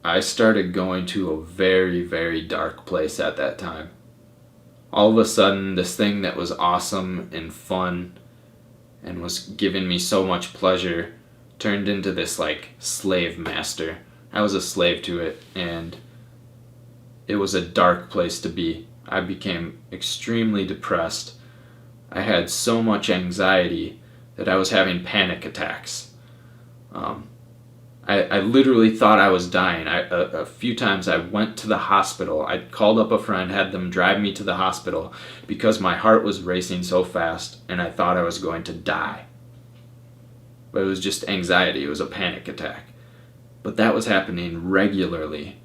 I started going to a very, very dark place at that time. All of a sudden, this thing that was awesome and fun and was giving me so much pleasure turned into this like slave master. I was a slave to it, and it was a dark place to be. I became extremely depressed. I had so much anxiety that I was having panic attacks. I literally thought I was dying. A few times I went to the hospital. I called up a friend, had them drive me to the hospital because my heart was racing so fast and I thought I was going to die. But it was just anxiety. It was a panic attack. But that was happening regularly.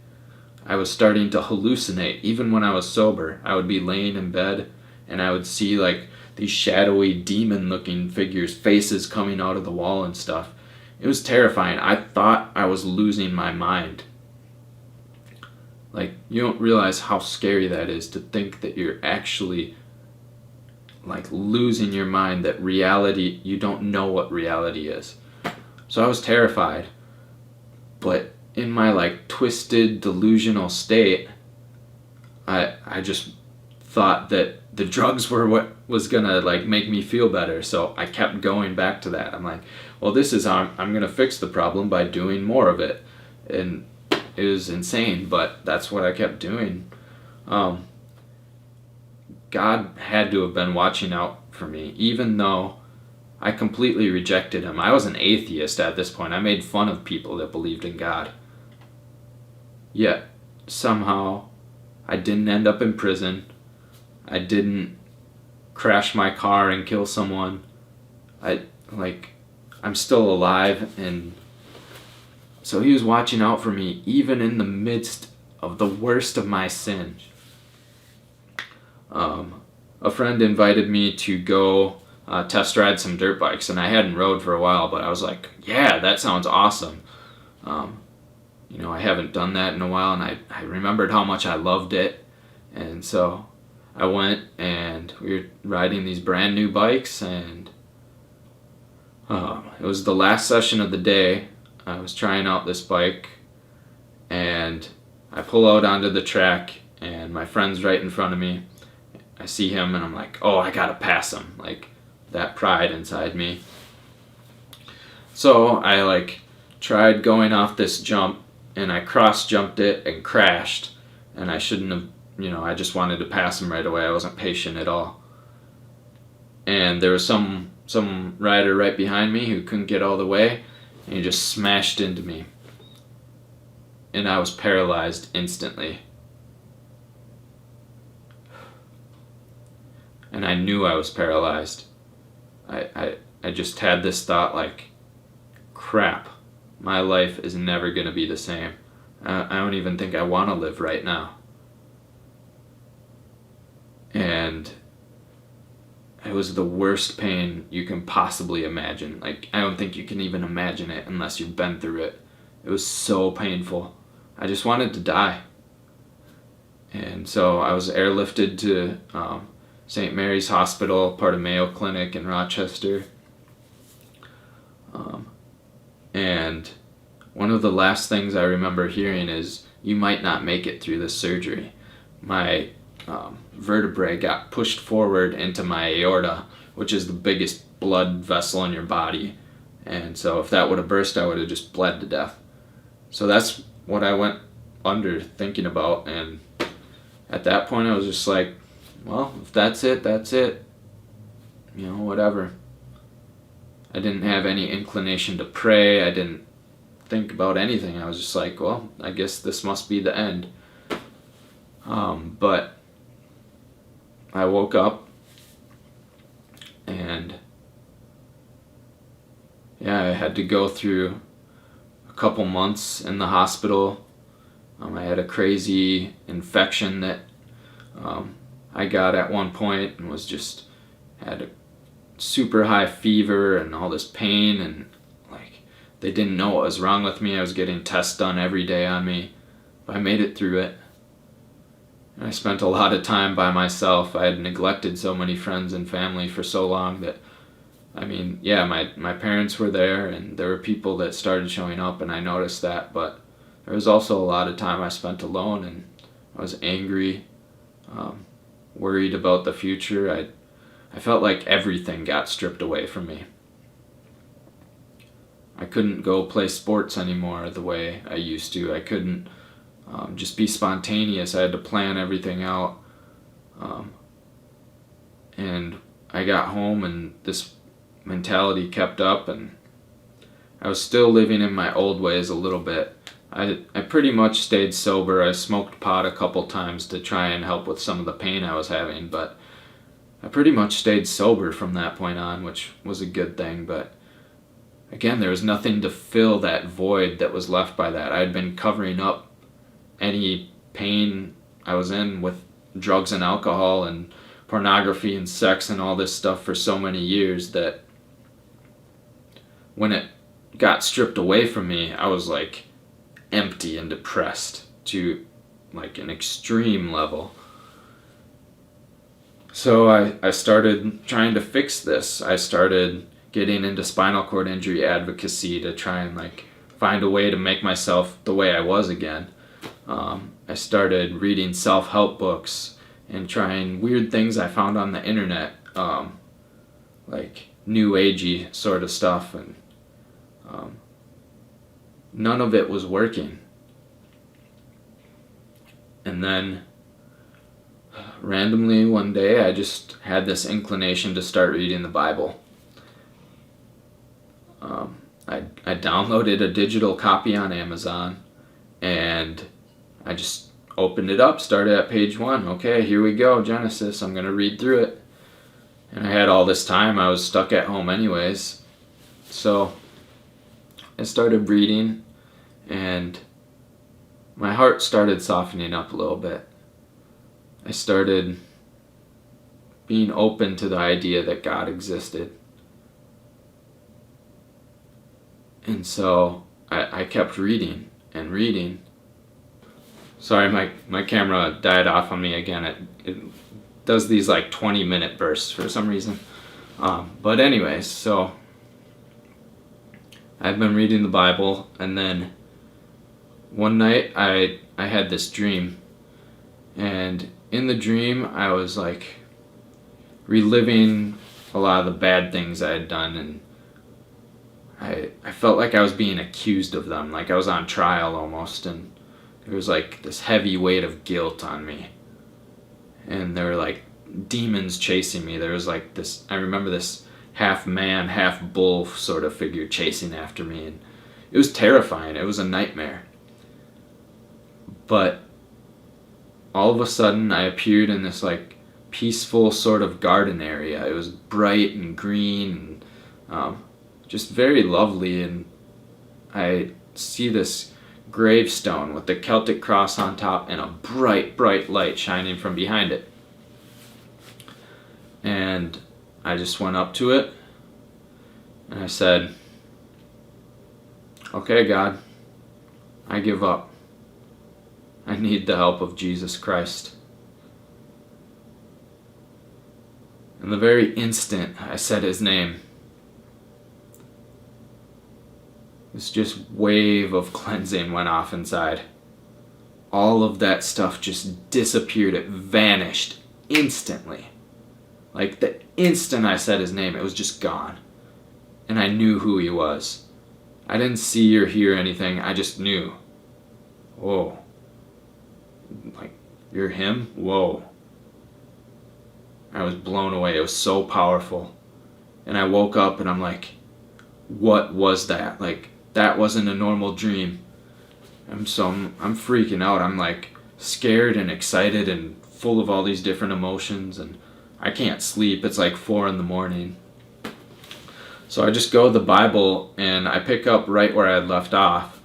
I was starting to hallucinate. Even when I was sober, I would be laying in bed and I would see like these shadowy demon-looking figures, faces coming out of the wall and stuff. It was terrifying. I thought I was losing my mind. Like, you don't realize how scary that is, to think that you're actually like losing your mind, that reality, you don't know what reality is. So I was terrified. But in my like twisted, delusional state, I just thought that the drugs were what was gonna like make me feel better. So I kept going back to that. I'm like, well, this is how I'm gonna fix the problem, by doing more of it. And it was insane, but that's what I kept doing. God had to have been watching out for me, even though I completely rejected him. I was an atheist at this point. I made fun of people that believed in God. Yet, somehow, I didn't end up in prison. I didn't crash my car and kill someone. I'm still alive, and so he was watching out for me even in the midst of the worst of my sin. A friend invited me to go test ride some dirt bikes, and I hadn't rode for a while, but I was like, yeah, that sounds awesome. I haven't done that in a while, and I remembered how much I loved it, and so I went, and we were riding these brand new bikes, and it was the last session of the day. I was trying out this bike, and I pull out onto the track, and my friend's right in front of me. I see him, and I'm like, oh, I gotta pass him, like that pride inside me. So I tried going off this jump, and I cross jumped it and crashed, and I shouldn't have. I just wanted to pass him right away. I wasn't patient at all. And there was some rider right behind me who couldn't get all the way, and he just smashed into me. And I was paralyzed instantly. And I knew I was paralyzed. I just had this thought like, crap, my life is never going to be the same. I don't even think I want to live right now. And it was the worst pain you can possibly imagine. Like, I don't think you can even imagine it unless you've been through it. It was so painful. I just wanted to die. And so I was airlifted to St. Mary's Hospital, part of Mayo Clinic in Rochester. And one of the last things I remember hearing is, you might not make it through this surgery. My vertebrae got pushed forward into my aorta, which is the biggest blood vessel in your body. And so if that would have burst, I would have just bled to death. So that's what I went under thinking about. And at that point, I was just like, well, if that's it, that's it. Whatever. I didn't have any inclination to pray. I didn't think about anything. I was just like, well, I guess this must be the end. But I woke up, and I had to go through a couple months in the hospital. I had a crazy infection that I got at one point, and had a super high fever and all this pain, and they didn't know what was wrong with me. I was getting tests done every day on me, but I made it through it. And I spent a lot of time by myself. I had neglected so many friends and family for so long that, my parents were there, and there were people that started showing up, and I noticed that, but there was also a lot of time I spent alone, and I was angry, worried about the future. I felt like everything got stripped away from me. I couldn't go play sports anymore the way I used to. I couldn't just be spontaneous. I had to plan everything out. And I got home and this mentality kept up, and I was still living in my old ways a little bit. I pretty much stayed sober. I smoked pot a couple times to try and help with some of the pain I was having, but I pretty much stayed sober from that point on, which was a good thing. But again, there was nothing to fill that void that was left by that. I had been covering up any pain I was in with drugs and alcohol and pornography and sex and all this stuff for so many years that when it got stripped away from me, I was like empty and depressed to like an extreme level. So I started trying to fix this. I started getting into spinal cord injury advocacy to try and like find a way to make myself the way I was again. I started reading self-help books and trying weird things I found on the internet, like new agey sort of stuff, and none of it was working. And then randomly one day I just had this inclination to start reading the Bible. I downloaded a digital copy on Amazon, and I just opened it up, started at page 1. Okay, here we go, Genesis. I'm going to read through it. And I had all this time. I was stuck at home anyways. So I started reading, and my heart started softening up a little bit. I started being open to the idea that God existed. And so I kept reading and reading. Sorry, my camera died off on me again. It does these like 20-minute bursts for some reason. But anyways, so I've been reading the Bible, and then one night I had this dream. And in the dream I was like reliving a lot of the bad things I had done, and I felt like I was being accused of them, like I was on trial almost, and there was like this heavy weight of guilt on me. And there were like demons chasing me. There was like this, I remember this half man, half bull sort of figure chasing after me, and it was terrifying. It was a nightmare. But all of a sudden I appeared in this like peaceful sort of garden area. It was bright and green and just very lovely, and I see this gravestone with the Celtic cross on top and a bright, bright light shining from behind it. And I just went up to it and I said, "Okay, God, I give up. I need the help of Jesus Christ." And the very instant I said his name, this just wave of cleansing went off inside. All of that stuff just disappeared. It vanished instantly. Like the instant I said his name, it was just gone. And I knew who he was. I didn't see or hear anything. I just knew. Whoa. Like, you're him? Whoa. I was blown away. It was so powerful. And I woke up and I'm like, what was that? Like, that wasn't a normal dream. I'm freaking out. I'm like scared and excited and full of all these different emotions, and I can't sleep. It's like 4 a.m. So I just go to the Bible and I pick up right where I had left off.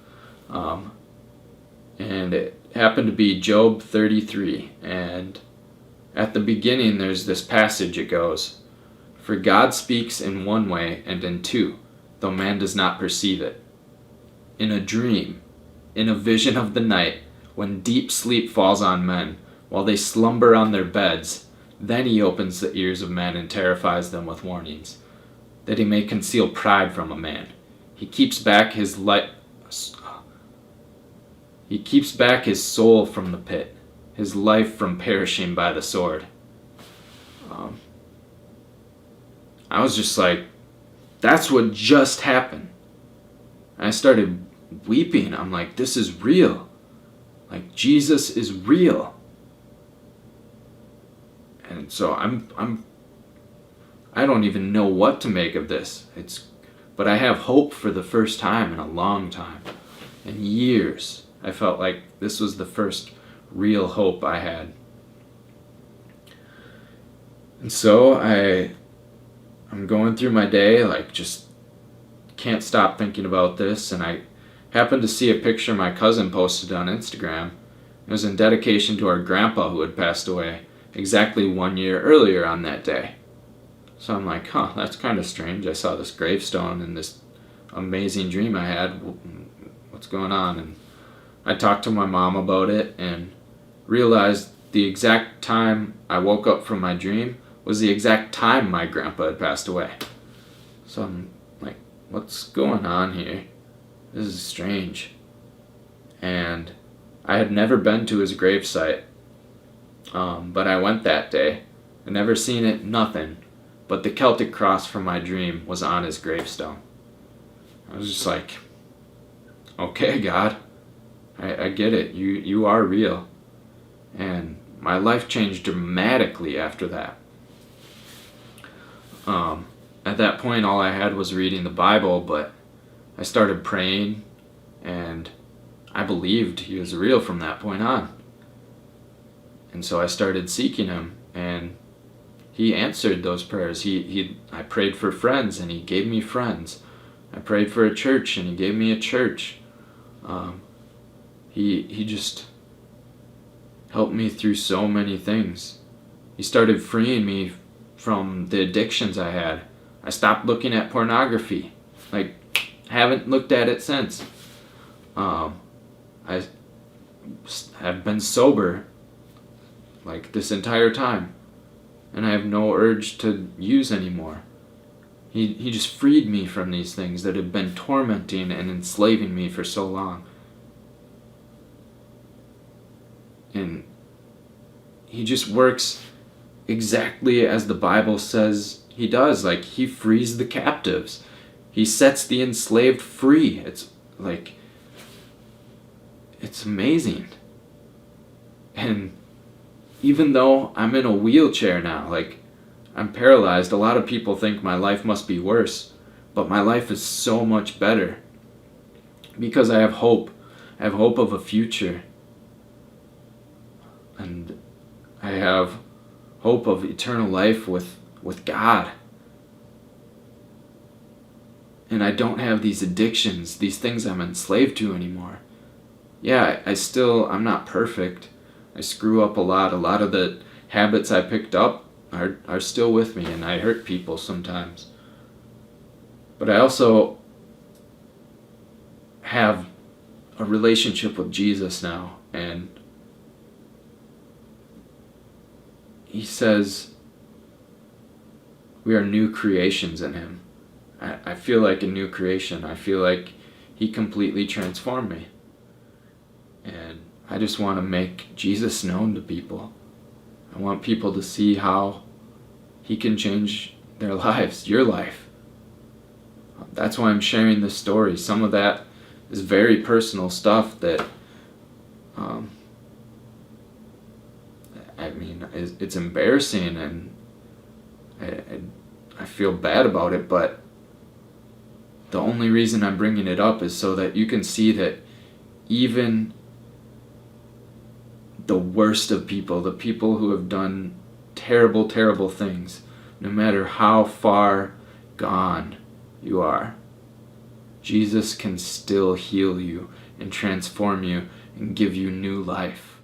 And it happened to be Job 33. And at the beginning there's this passage. It goes, "For God speaks in one way and in two, though man does not perceive it. In a dream, in a vision of the night, when deep sleep falls on men, while they slumber on their beds, then he opens the ears of men and terrifies them with warnings, that he may conceal pride from a man. He keeps back his light. He keeps back his soul from the pit, his life from perishing by the sword. I was just like, that's what just happened. And I started weeping. I'm like, this is real. Like, Jesus is real. And so I don't even know what to make of this. But I have hope for the first time in a long time. In years, I felt like this was the first real hope I had. And so I'm going through my day, like, just can't stop thinking about this, and I happened to see a picture my cousin posted on Instagram. It was in dedication to our grandpa who had passed away exactly 1 year earlier on that day. So I'm like, that's kind of strange. I saw this gravestone in this amazing dream I had. What's going on? And I talked to my mom about it and realized the exact time I woke up from my dream was the exact time my grandpa had passed away. So I'm like, what's going on here? This is strange. And I had never been to his gravesite, but I went that day. I never seen it, nothing, but the Celtic cross from my dream was on his gravestone. I was just like, okay, God, I get it. You are real. And my life changed dramatically after that. At that point, all I had was reading the Bible, but I started praying, and I believed he was real from that point on. And so I started seeking him, and he answered those prayers. I prayed for friends, and he gave me friends. I prayed for a church, and he gave me a church. He just helped me through so many things. He started freeing me from the addictions I had. I stopped looking at pornography. Like, haven't looked at it since. I have been sober like this entire time, and I have no urge to use anymore. He just freed me from these things that had been tormenting and enslaving me for so long. And he just works exactly as the Bible says he does. Like, he frees the captives. He sets the enslaved free. It's like, it's amazing. And even though I'm in a wheelchair now, like, I'm paralyzed, a lot of people think my life must be worse, but my life is so much better because I have hope. I have hope of a future. And I have hope of eternal life with God. And I don't have these addictions, these things I'm enslaved to anymore. Yeah, I'm not perfect. I screw up a lot. A lot of the habits I picked up are still with me, and I hurt people sometimes. But I also have a relationship with Jesus now, and he says we are new creations in him. I feel like a new creation. I feel like he completely transformed me. And I just want to make Jesus known to people. I want people to see how he can change their lives, your life. That's why I'm sharing this story. Some of that is very personal stuff that, it's embarrassing, and I feel bad about it, but the only reason I'm bringing it up is so that you can see that even the worst of people, the people who have done terrible, terrible things, no matter how far gone you are, Jesus can still heal you and transform you and give you new life.